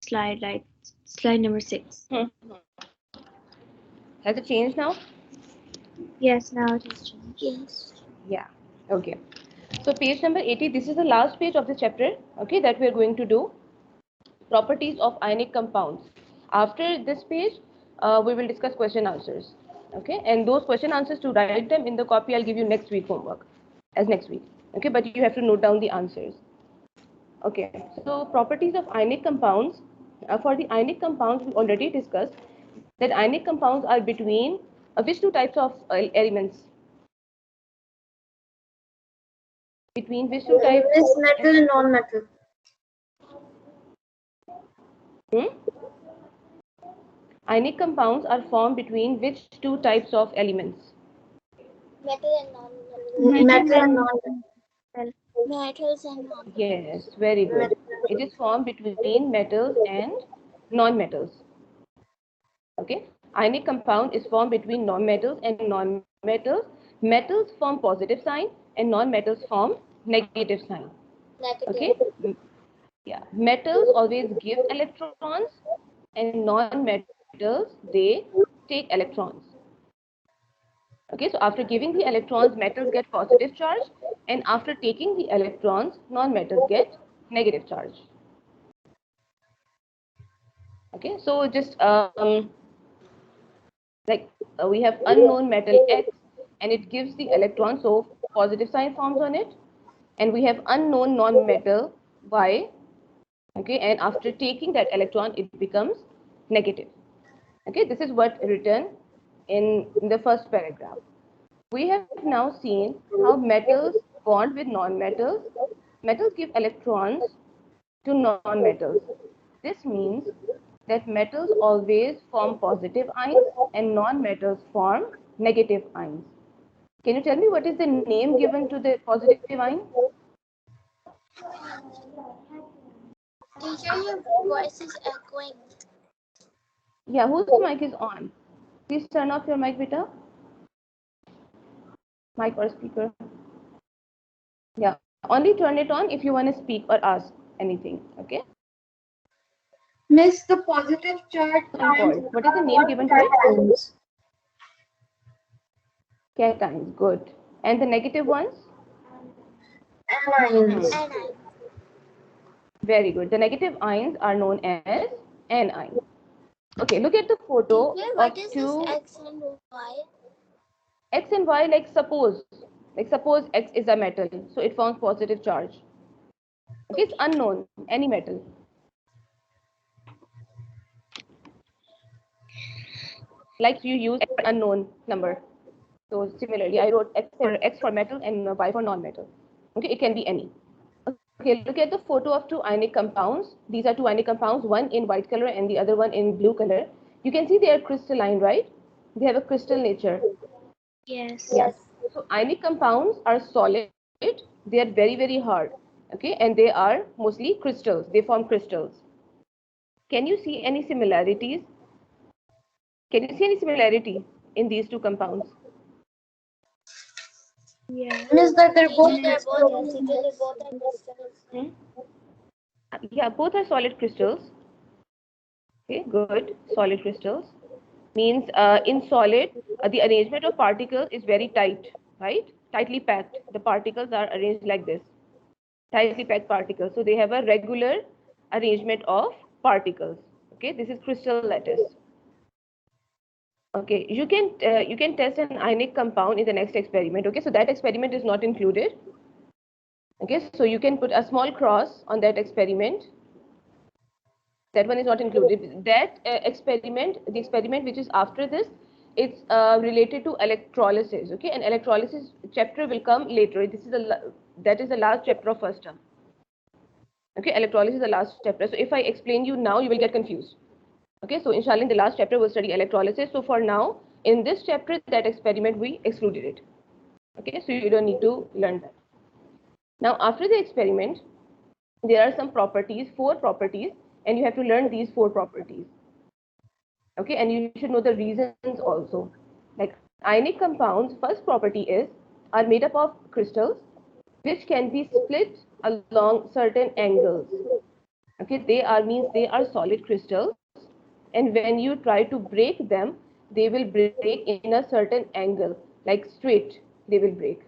slide, like slide number 6. Has it changed now? Yes, now it has changed. Yes. Yeah. Okay. So page number 80, this is the last page of this chapter, okay, that we are going to do. Properties of ionic compounds. After this page, we will discuss question answers. Okay, and those question answers, to write them in the copy, I'll give you next week homework as next week. Okay, but you have to note down the answers. Okay, so properties of ionic compounds. For the ionic compounds, we already discussed that ionic compounds are between which two types of elements? Between which two types? Is metal and non-metal. Hmm? Ionic compounds are formed between which two types of elements? Metal and non-metal. Metal and non-metal. Metals and non-metals. Yes, very good. It is formed between metals and non-metals. Okay. Ionic compound is formed between non-metals and non-metals. Metals form positive sign and non-metals form negative sign. Okay. Yeah. Metals always give electrons and non-metals, they take electrons. Okay, so after giving the electrons, metals get positive charge, and after taking the electrons, non-metals get negative charge. Okay, so just like we have unknown metal X, and it gives the electron, so positive sign forms on it, and we have unknown non-metal Y. Okay, and after taking that electron, it becomes negative. Okay, this is what written in the first paragraph. We have now seen how metals bond with non-metals. Metals give electrons to non-metals. This means that metals always form positive ions and non-metals form negative ions. Can you tell me what is the name given to the positive ion? Teacher, your voice is echoing. Yeah, whose mic is on? Please turn off your mic, beta. Mic or speaker. Yeah, only turn it on if you want to speak or ask anything. Okay. Miss, the positive charge ions What is the name given to it? Cations. Good. And the negative ones? anions. Very good. The negative ions are known as anions. Okay, look at the photo What of is two this X and Y? X and Y. Like suppose X is a metal, so it forms positive charge. Okay, it's unknown, any metal. Like you use unknown number. So similarly, I wrote X for metal and Y for non-metal. Okay, it can be any. Okay, look at the photo of two ionic compounds. These are two ionic compounds, one in white color and the other one in blue color. You can see they are crystalline, right? They have a crystal nature. Yes. Yes. So ionic compounds are solid. They are very, very hard. Okay, and they are mostly crystals. They form crystals. Can you see any similarities? Can you see any similarity in these two compounds? Yeah. Miss, that they're both crystals. Hmm? Yeah, both are solid crystals. Okay, good. Solid crystals means in solid, the arrangement of particles is very tight, right? Tightly packed. The particles are arranged like this, tightly packed particles. So they have a regular arrangement of particles. Okay, this is crystal lattice. Okay, you can test an ionic compound in the next experiment. Okay, so that experiment is not included. Okay, so you can put a small cross on that experiment. That one is not included. That experiment, the experiment which is after this, it's related to electrolysis. Okay, and electrolysis chapter will come later. That is the last chapter of first term. Okay, electrolysis is the last chapter. So if I explain you now, you will get confused. Okay, so inshallah in the last chapter we'll study electrolysis. So for now, in this chapter, that experiment we excluded it. Okay, so you don't need to learn that. Now after the experiment, there are some properties, 4 properties, and you have to learn these 4 properties. Okay, and you should know the reasons also. Like ionic compounds, first property is are made up of crystals which can be split along certain angles. Okay, they are means they are solid crystals, and when you try to break them, they will break in a certain angle, like straight. They will break.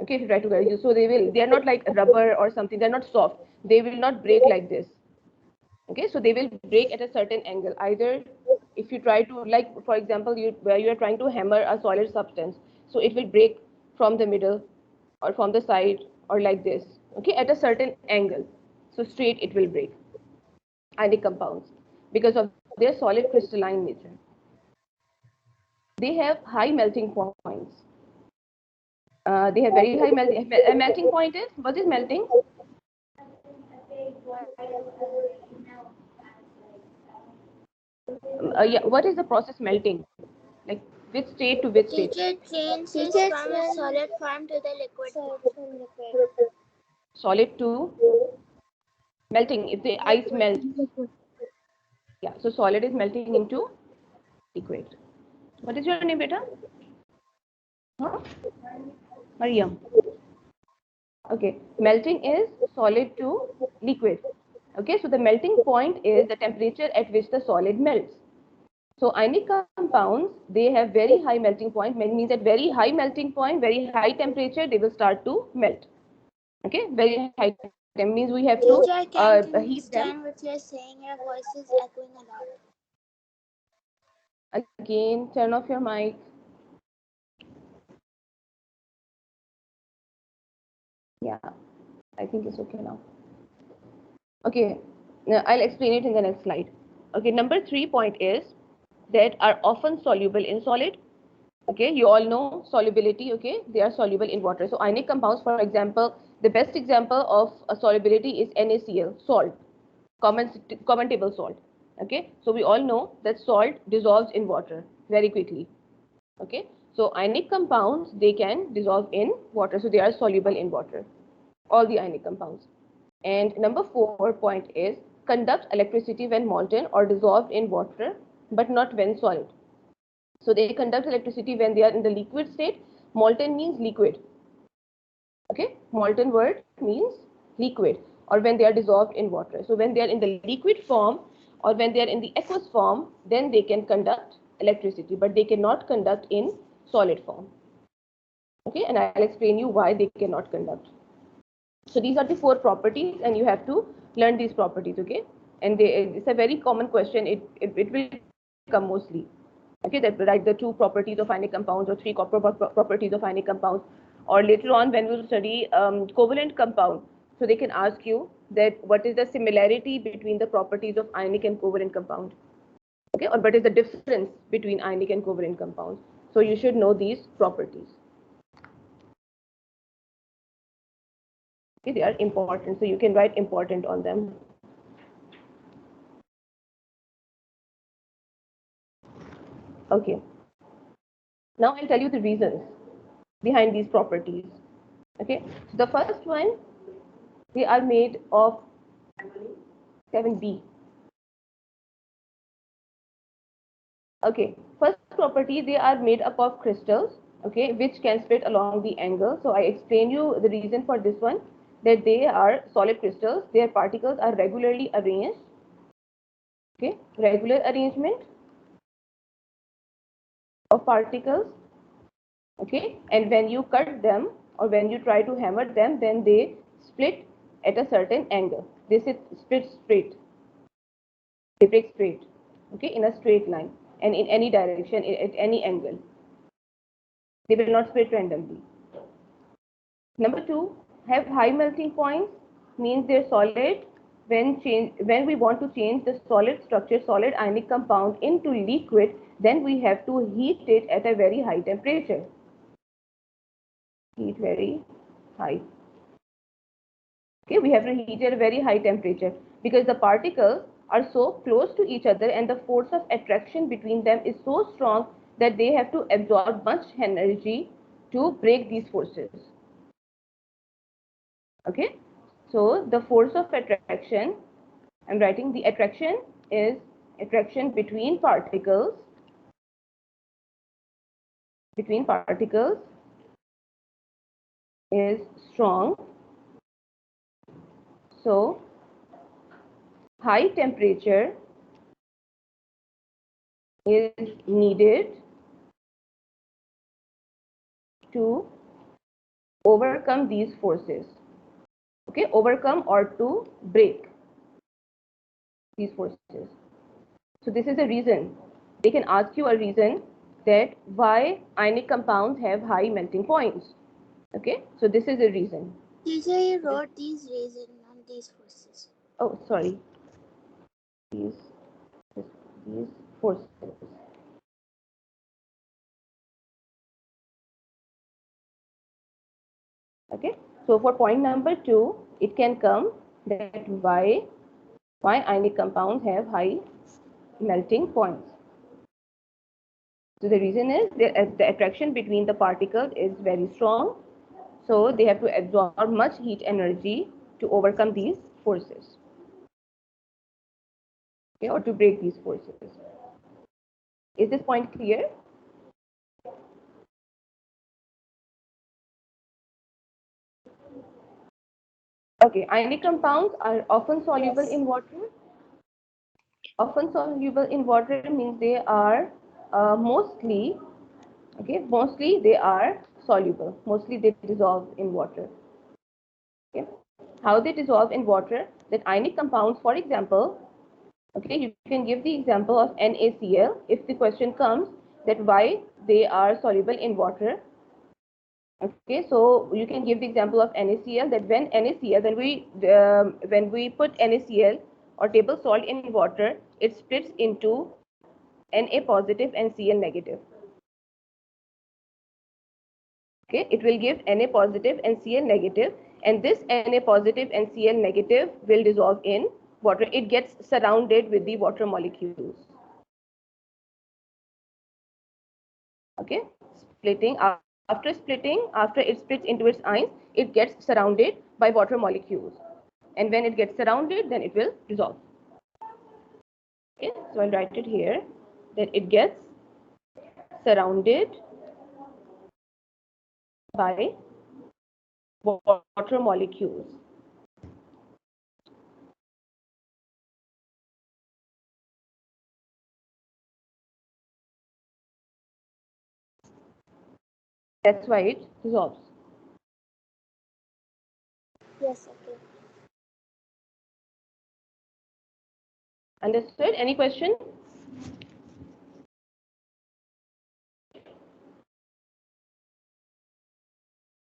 Okay, if you try to guide you, so they are not like rubber or something. They are not soft. They will not break like this. Okay, so they will break at a certain angle. Either if you try to, like for example, where you are trying to hammer a solid substance, so it will break from the middle or from the side or like this. Okay, at a certain angle. So straight it will break. Ionic compounds, because of their solid crystalline nature. They have high melting points. They have very high melting point is, what is melting? Yeah, what is the process melting? Like which state to which state? Teacher changes from solid form to the liquid form. Solid to melting. If the ice melts, yeah. So solid is melting into liquid. What is your name, beta? Huh? Mariam. Okay. Melting is solid to liquid. Okay. So the melting point is the temperature at which the solid melts. So ionic compounds, they have very high melting point, means at very high melting point, very high temperature, they will start to melt. Okay, very high temperature means we have to Teacher, I can't heat them. understand what you're saying. Your voice is echoing a lot. Again, turn off your mic. Yeah, I think it's okay now. Okay, now I'll explain it in the next slide. Okay, number 3 point is that are often soluble in solid. Okay, you all know solubility. Okay, they are soluble in water. So ionic compounds, for example, the best example of a solubility is NaCl, salt, common table salt. Okay, so we all know that salt dissolves in water very quickly. Okay, so ionic compounds, they can dissolve in water, so they are soluble in water, all the ionic compounds. And number 4 point is conduct electricity when molten or dissolved in water, but not when solid. So they conduct electricity when they are in the liquid state. Molten means liquid. Okay, molten word means liquid, or when they are dissolved in water. So when they are in the liquid form or when they are in the aqueous form, then they can conduct electricity, but they cannot conduct in solid form. Okay, and I'll explain you why they cannot conduct. So these are the 4 properties, and you have to learn these properties. Okay, and it's a very common question. It will come mostly. Okay, that write the 2 properties of ionic compounds or 3 properties of ionic compounds, or later on when we will study covalent compound, so they can ask you that what is the similarity between the properties of ionic and covalent compound. Okay, or what is the difference between ionic and covalent compounds. So you should know these properties. Okay, they are important, so you can write important on them. Okay, now I'll tell you the reasons behind these properties. Okay, so the first one, they are made of 7b. Okay, first property, they are made up of crystals, okay, which can split along the angle. So I explain you the reason for this one, that they are solid crystals, their particles are regularly arranged, okay, regular arrangement of particles, okay, and when you cut them or when you try to hammer them, then they split at a certain angle. This is split straight, they break straight, okay, in a straight line and in any direction, at any angle. They will not split randomly. Number 2, have high melting points, means they're solid. When we want to change the solid structure, solid ionic compound into liquid, then we have to heat it at a very high temperature. Heat very high. Okay, we have to heat at a very high temperature because the particles are so close to each other and the force of attraction between them is so strong that they have to absorb much energy to break these forces. Okay, so the force of attraction, I'm writing the attraction is attraction between particles is strong. So high temperature is needed to overcome these forces. Okay, overcome or to break these forces. So this is a reason. They can ask you a reason that why ionic compounds have high melting points. Okay, so this is a reason. Teacher, you wrote these reasons on these forces. Oh, sorry. These forces. Okay, so for point number 2, it can come that why ionic compounds have high melting points. So the reason is the attraction between the particles is very strong, so they have to absorb much heat energy to overcome these forces, okay, or to break these forces. Is this point clear? Okay, ionic compounds are often soluble in water. Often soluble in water means they are mostly they are soluble. Mostly they dissolve in water. Okay, how they dissolve in water? That ionic compounds, for example, okay, you can give the example of NaCl if the question comes that why they are soluble in water. Okay, so you can give the example of NaCl, that when NaCl, when we put NaCl or table salt in water, it splits into Na positive and Cl negative. Okay, it will give Na positive and Cl negative, and this Na positive and Cl negative will dissolve in water. It gets surrounded with the water molecules. Okay, splitting, after it splits into its ions, it gets surrounded by water molecules, and when it gets surrounded, then it will dissolve. Okay, so I'll write it here that it gets surrounded by water molecules. That's why it dissolves. Yes, okay. Understood? Any question?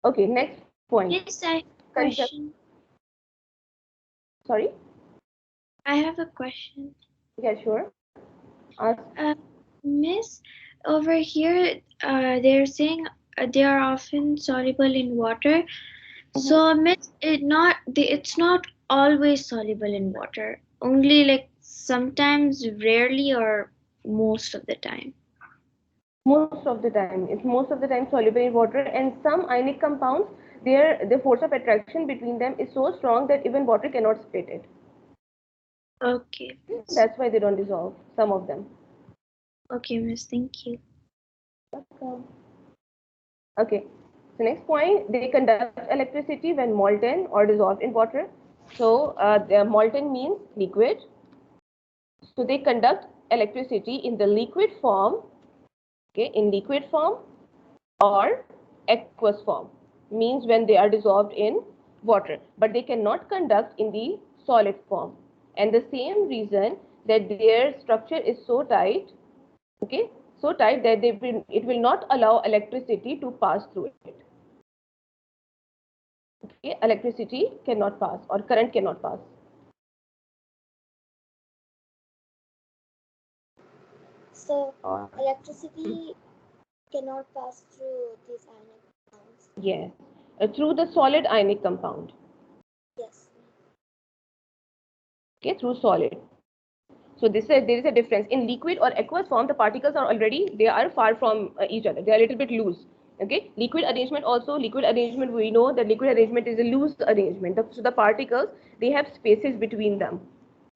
Okay, next point. Yes, I have a question. Sorry? I have a question. Yeah, sure. Ask. Miss, over here, they're saying they are often soluble in water. So, Miss, it's not always soluble in water. Only like sometimes, rarely, or most of the time. Most of the time, it's most of the time soluble in water, and some ionic compounds, the force of attraction between them is so strong that even water cannot split it. Okay. That's why they don't dissolve, some of them. Okay, Miss. Thank you. Welcome. Okay, so next point, they conduct electricity when molten or dissolved in water. So the molten means liquid. So they conduct electricity in the liquid form, okay, in liquid form or aqueous form, means when they are dissolved in water, but they cannot conduct in the solid form. And the same reason that their structure is so tight, okay, so tight that it will not allow electricity to pass through it. Okay, electricity cannot pass or current cannot pass. So electricity cannot pass through these ionic compounds. Yes, through the solid ionic compound. Yes. Okay, through solid. So there is a difference in liquid or aqueous form. The particles are they are far from each other. They are a little bit loose. Okay, liquid arrangement. We know that liquid arrangement is a loose arrangement. So the particles, they have spaces between them.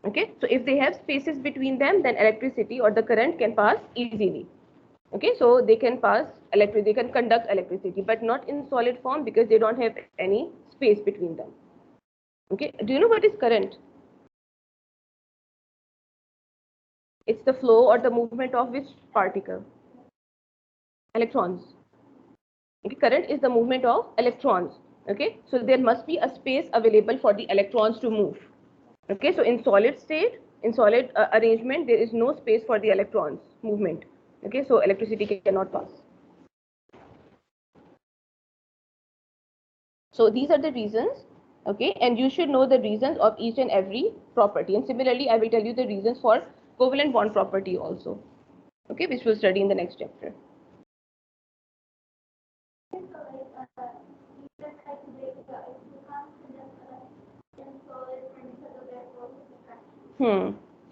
Okay, so if they have spaces between them, then electricity or the current can pass easily. Okay, so they can they can conduct electricity, but not in solid form because they don't have any space between them. Okay, do you know what is current? It's the flow or the movement of which particle? Electrons. Okay, current is the movement of electrons. Okay, so there must be a space available for the electrons to move. Okay, so in solid state, in solid arrangement, there is no space for the electrons movement. Okay, so electricity cannot pass. So these are the reasons. Okay, and you should know the reasons of each and every property. And similarly, I will tell you the reasons for covalent bond property also. Okay, which we'll study in the next chapter.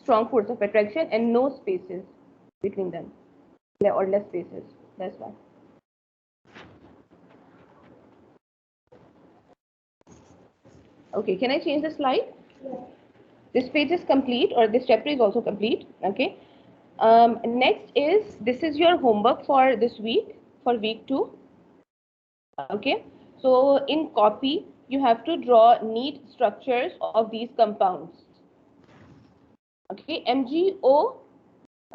Strong force of attraction and no spaces between them, or less spaces. That's why. Okay, can I change the slide? Yeah. This page is complete, or this chapter is also complete. Okay. Next is, this is your homework for this week, for week 2. Okay. So in copy, you have to draw neat structures of these compounds. Okay, MgO.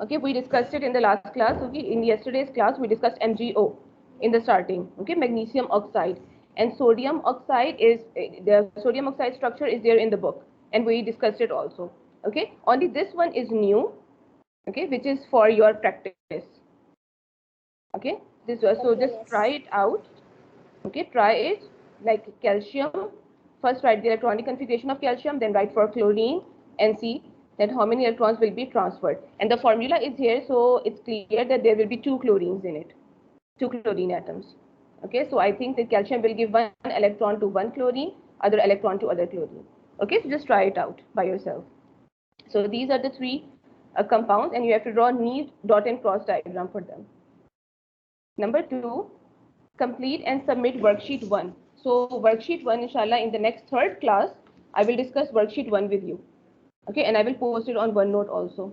Okay, we discussed it in the last class. Okay, in yesterday's class, we discussed MgO in the starting. Okay, magnesium oxide, and sodium oxide is, the sodium oxide structure is there in the book, and we discussed it also. Okay, only this one is new. Okay, which is for your practice. Okay, this was, so just try it out. Okay, try it. Like calcium, first write the electronic configuration of calcium, then write for chlorine and see that how many electrons will be transferred. And the formula is here, so it's clear that there will be 2 chlorines in it, 2 chlorine atoms. Okay, so I think that calcium will give 1 electron to 1 chlorine, other electron to other chlorine. Okay, so just try it out by yourself. So these are the 3 compounds, and you have to draw neat dot and cross diagram for them. Number 2, complete and submit worksheet 1. So worksheet 1, inshallah, in the next 3rd class, I will discuss worksheet 1 with you. Okay, and I will post it on OneNote also.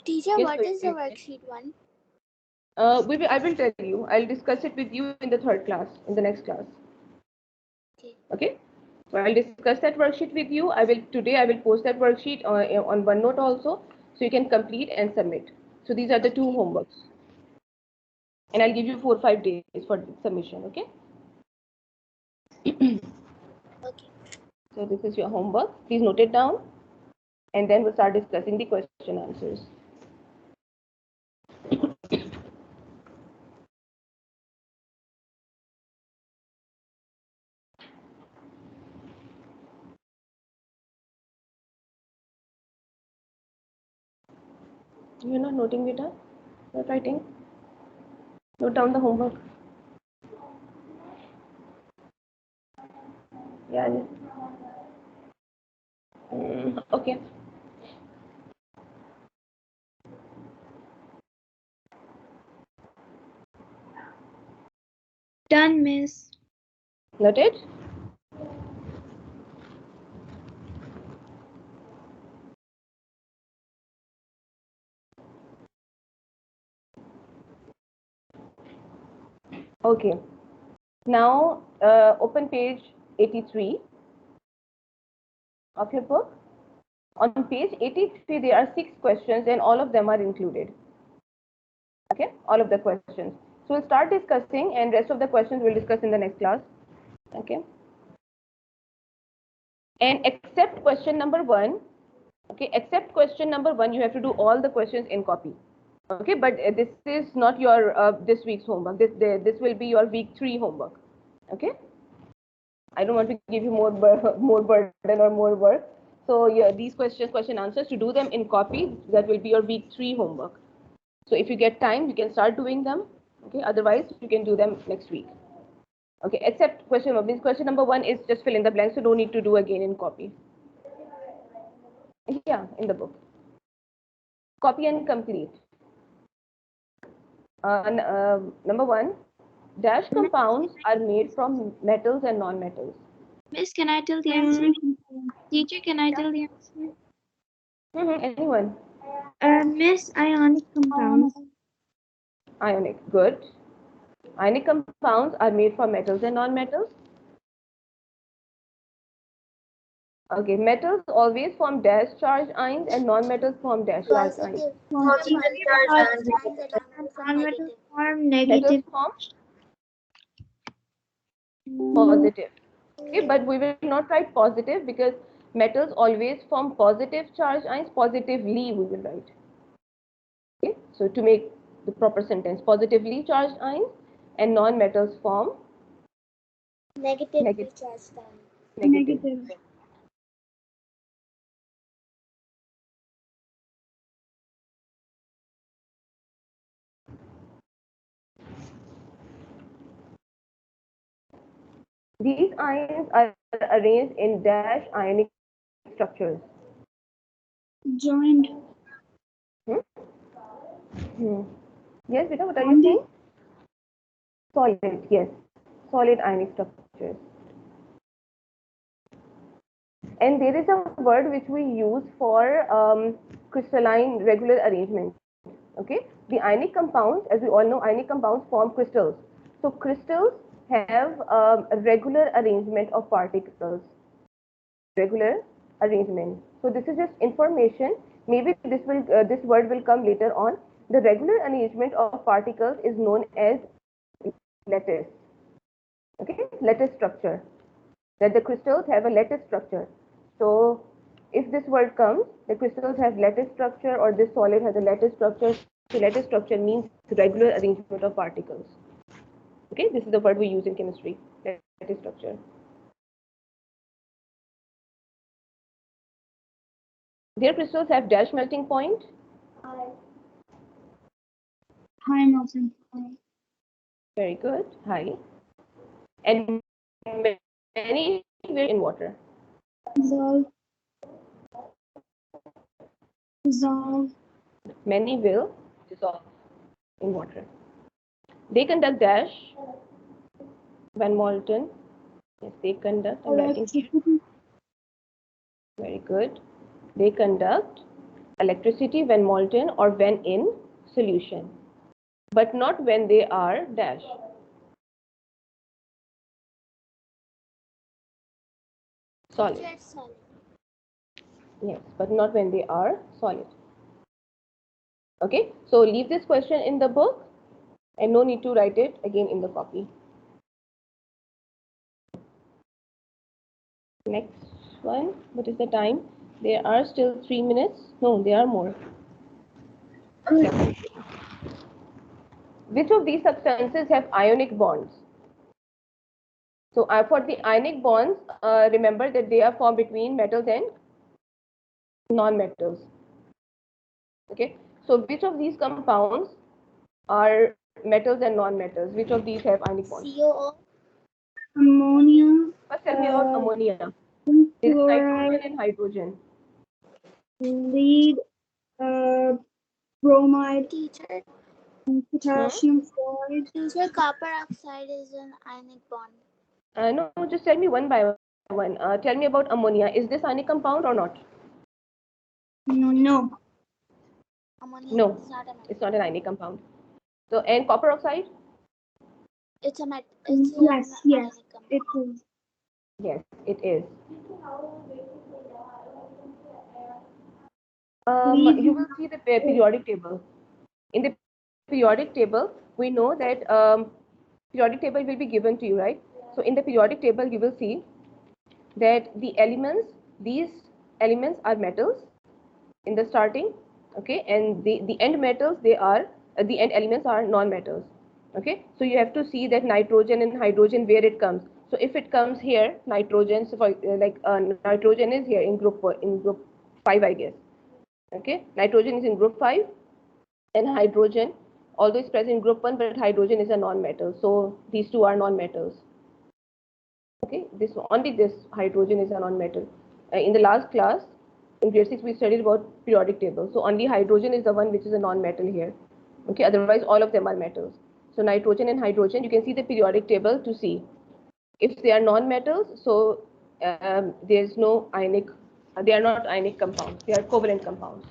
Teacher, Yes, what is the worksheet 1? I will tell you. I'll discuss it with you in the 3rd class, in the next class. Okay. Okay. So I'll discuss that worksheet with you. I will post that worksheet on OneNote also, so you can complete and submit. So these are the 2 homeworks. And I'll give you 4 or 5 days for submission. Okay. Okay. So this is your homework. Please note it down, and then we'll start discussing the question answers. You're not noting it down? Not writing? Note down the homework. Yeah. Okay. Done, miss. Noted? Okay. Now open page 83 of your book. On page 83, there are 6 questions, and all of them are included. Okay, all of the questions. So we'll start discussing, and rest of the questions we'll discuss in the next class. Okay. And except question number 1, okay, except question number 1, you have to do all the questions in copy. Okay, but this is not your this week's homework. This will be your week 3 homework. Okay. I don't want to give you more burden or more work. So yeah, these question answers, to do them in copy, that will be your week 3 homework. So if you get time, you can start doing them. Okay, otherwise you can do them next week. Okay, except question number 1 is just fill in the blanks, so don't need to do again in copy. Yeah, in the book. Copy and complete. Number 1, dash compounds are made from metals and non-metals. Miss, can I tell the answer? Teacher, can I tell the answer? Anyone? Miss, ionic compounds. Ionic, good. Ionic compounds are made from metals and non-metals. Okay, metals always form dash charged ions and non-metals form dash charged ions. Positive. Positive Charge charge and the non-metal negative. form Metals negative. form positive. Okay, but we will not write positive because metals always form positive charged ions. Positively we will write. Okay, so to make the proper sentence, positively charged ions and non-metals form Negatively charged ion. negative. These ions are arranged in dash ionic structures. Joined. Yes, Beta, what are you saying? Solid, yes. Solid ionic structures. And there is a word which we use for crystalline regular arrangement. Okay, the ionic compounds, as we all know, ionic compounds form crystals. So crystals have a regular arrangement of particles. Regular arrangement. So this is just information. Maybe this word will come later on. The regular arrangement of particles is known as lattice. Okay, lattice structure. That the crystals have a lattice structure. So if this word comes, the crystals have lattice structure or this solid has a lattice structure. So lattice structure means regular arrangement of particles. Okay, this is the word we use in chemistry, lattice structure. Their crystals have dash melting point. High melting point. Very good, high. And many will in water. Dissolve. Dissolve. Many will dissolve in water. They conduct dash Van Molten. Yes, they conduct. I'm writing here. Electricity. Very good. They conduct electricity when molten or when in solution, but not when they are dash. Solid. Yes, but not when they are solid. Okay, so leave this question in the book and no need to write it again in the copy. Next one, what is the time? There are still 3 minutes. No, there are more. Which of these substances have ionic bonds? So for the ionic bonds, remember that they are formed between metals and non-metals. Okay, so which of these compounds are metals and non-metals? Which of these have ionic bonds? COO. Ammonia. First tell me about ammonia. There is nitrogen and hydrogen. Lead. Bromide. Teacher. Potassium fluoride. Teacher, copper oxide is an ionic bond. No, just tell me one by one. Tell me about ammonia. Is this ionic compound or not? No. Ammonia No, is not an it's not an ionic compound. So, and copper oxide? It's a Yes, ionic compound. it is. Yes, it is. You will see the periodic table. In the periodic table, we know that periodic table will be given to you, right? So in the periodic table, you will see that the elements, these elements are metals in the starting, okay, and the end metals, they are the end elements are non-metals. Okay, so you have to see that nitrogen and hydrogen where it comes. So if it comes here, nitrogen, so for nitrogen is here in group 5, I guess. Okay, nitrogen is in group 5 and hydrogen, although it's present in group 1, but hydrogen is a non-metal, so these two are non-metals. Okay, only this hydrogen is a non-metal. In the last class in grade 6 we studied about periodic table, so only hydrogen is the one which is a non-metal here. Okay, otherwise all of them are metals. So nitrogen and hydrogen, you can see the periodic table to see if they are non-metals. So there's no ionic, they are not ionic compounds, they are covalent compounds.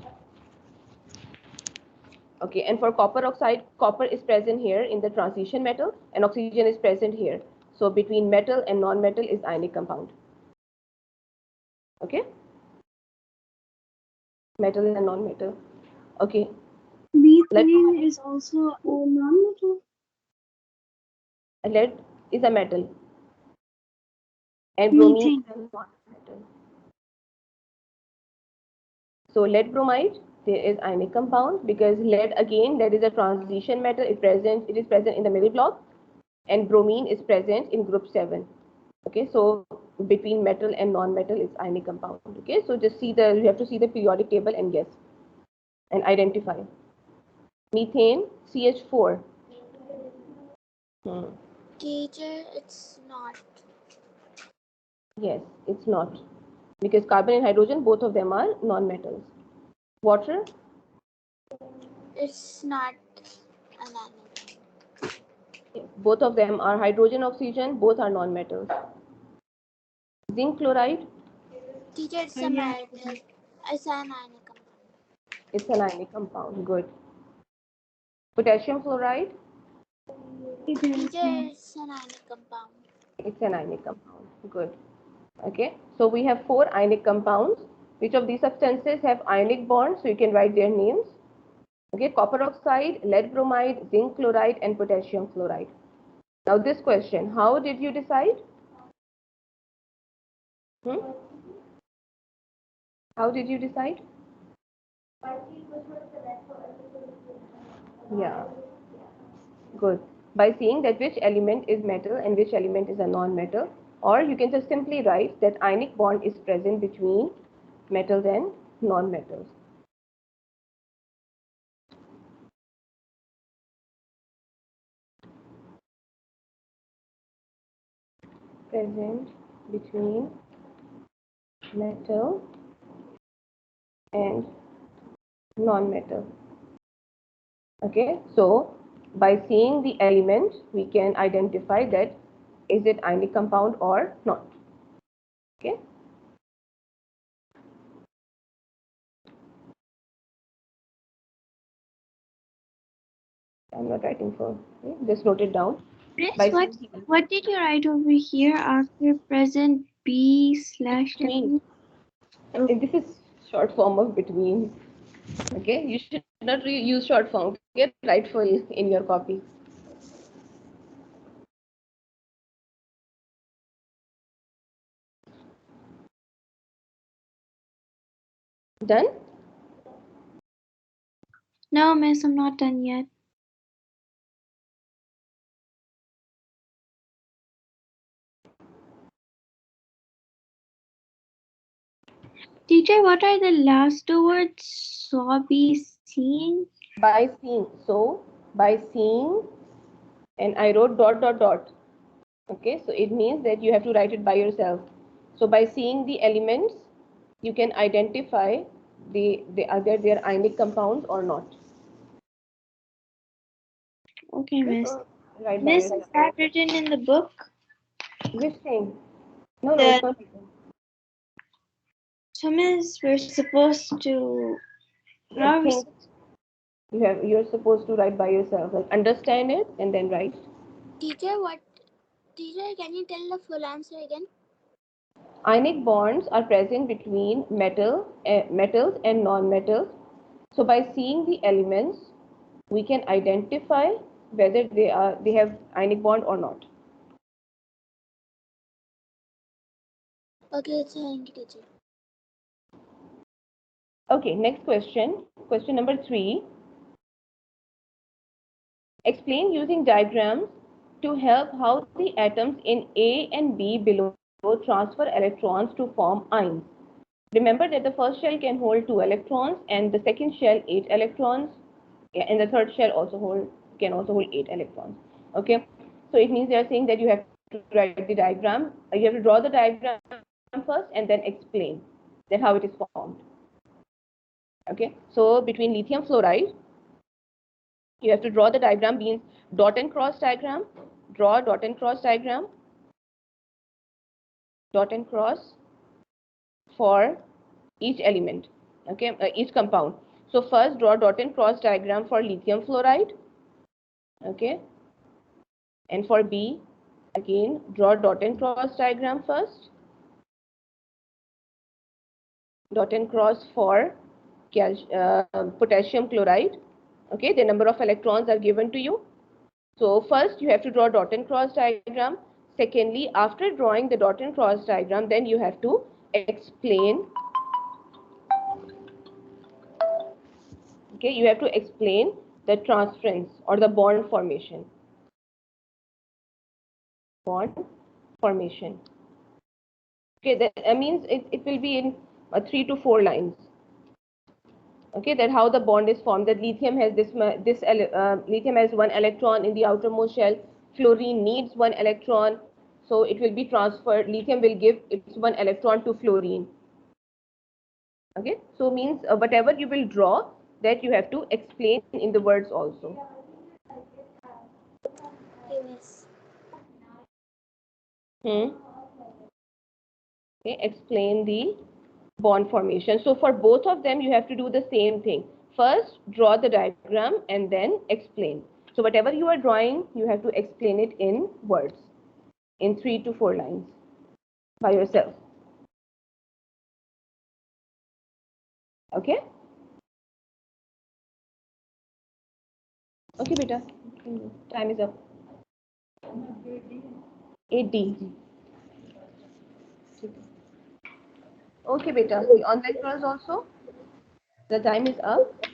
Okay, and for copper oxide, copper is present here in the transition metal and oxygen is present here. So between metal and non-metal is ionic compound. Okay, metal and non-metal. Okay, Methane is also a non-metal. lead is a metal and bromine is a non-metal. So lead bromide, there is ionic compound because lead is a transition metal. It is present in the middle block, and bromine is present in group 7. Okay, so between metal and non-metal is ionic compound. Okay, so just you have to see the periodic table and guess and identify. Methane, CH4. Teacher, it's not. Yes, it's not, because carbon and hydrogen, both of them are non-metals. Water, It's not an animal. both of them are hydrogen, oxygen, both are non-metals. Zinc chloride, Teacher, it's a metal. It's an ionic compound. it's an ionic compound. Good. Potassium fluoride, Teacher, it's an ionic compound. it's an ionic compound. Good. Okay, so we have 4 ionic compounds. Which of these substances have ionic bonds? So you can write their names. Okay, copper oxide, lead bromide, zinc chloride, and potassium fluoride. Now this question, how did you decide? How did you decide? Yeah, good. By seeing that which element is metal and which element is a non-metal, or you can just simply write that ionic bond is present between metals and non-metals. Present between metal and non-metal. Okay, so by seeing the element, we can identify that is it ionic compound or not. Okay. I'm not writing for. Okay? Just note it down. Miss, what did you write over here after present B/W? This is short form of between. Okay, you should not use short form. Get right full in your copy. Done? No, miss, I'm not done yet. Teacher, what are the last 2 words? Saw, be, seeing? By seeing. So by seeing, and I wrote dot dot dot. Okay, so it means that you have to write it by yourself. So by seeing the elements, you can identify either they are ionic compounds or not. Okay, miss. So write by Miss, is yourself. that written in the book? Which thing? No, it's not. So, miss, we're supposed to. That thing you're supposed to write by yourself. Like understand it and then write. Teacher, Teacher, can you tell the full answer again? Ionic bonds are present between metals and non-metals. So by seeing the elements, we can identify whether they have ionic bond or not. Okay, thank you, teacher. Okay, next question. Question number 3. Explain using diagrams to help how the atoms in A and B below transfer electrons to form ions. Remember that the first shell can hold 2 electrons and the second shell 8 electrons, and the third shell can also hold 8 electrons. Okay, so it means they are saying that you have to write the diagram. You have to draw the diagram first and then explain that how it is formed. Okay, so between lithium fluoride, you have to draw the diagram, means dot and cross diagram. Draw dot and cross diagram. Dot and cross for each element. Okay, each compound. So first draw dot and cross diagram for lithium fluoride. Okay, and for B, again draw dot and cross diagram first. dot and cross for potassium chloride. Okay, the number of electrons are given to you. So first you have to draw dot and cross diagram. Secondly, after drawing the dot and cross diagram, then you have to explain. Okay, you have to explain the transference or the bond formation. Bond formation. Okay, that means it will be in 3 to 4 lines. Okay, that how the bond is formed. That lithium has lithium has 1 electron in the outermost shell. Fluorine needs 1 electron, so it will be transferred. Lithium will give its 1 electron to fluorine. Okay, so means whatever you will draw, that you have to explain in the words also. Yes. Okay, explain the bond formation. So for both of them, you have to do the same thing. First, draw the diagram and then explain. So whatever you are drawing, you have to explain it in words, in 3 to 4 lines by yourself. Okay? Okay, beta. Time is up. 8D. Okay, beta. The online class also. The time is up.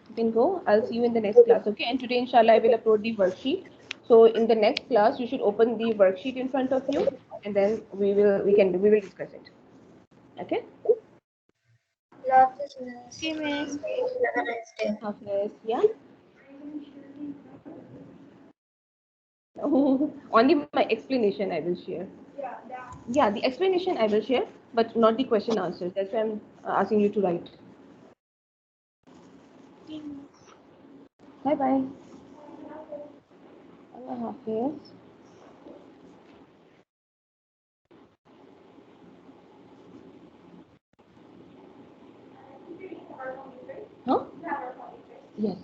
You can go. I'll see you in the next class. Okay? And today, inshallah, I will upload the worksheet. So in the next class, you should open the worksheet in front of you, and then we will discuss it. Okay? Love this miss. Okay, miss. Have a nice day. Hafiz. Yeah. Only my explanation I will share. Yeah, the explanation I will share, but not the question answers. That's why I'm asking you to write. Bye bye. Allah Hafiz. Huh? Yes.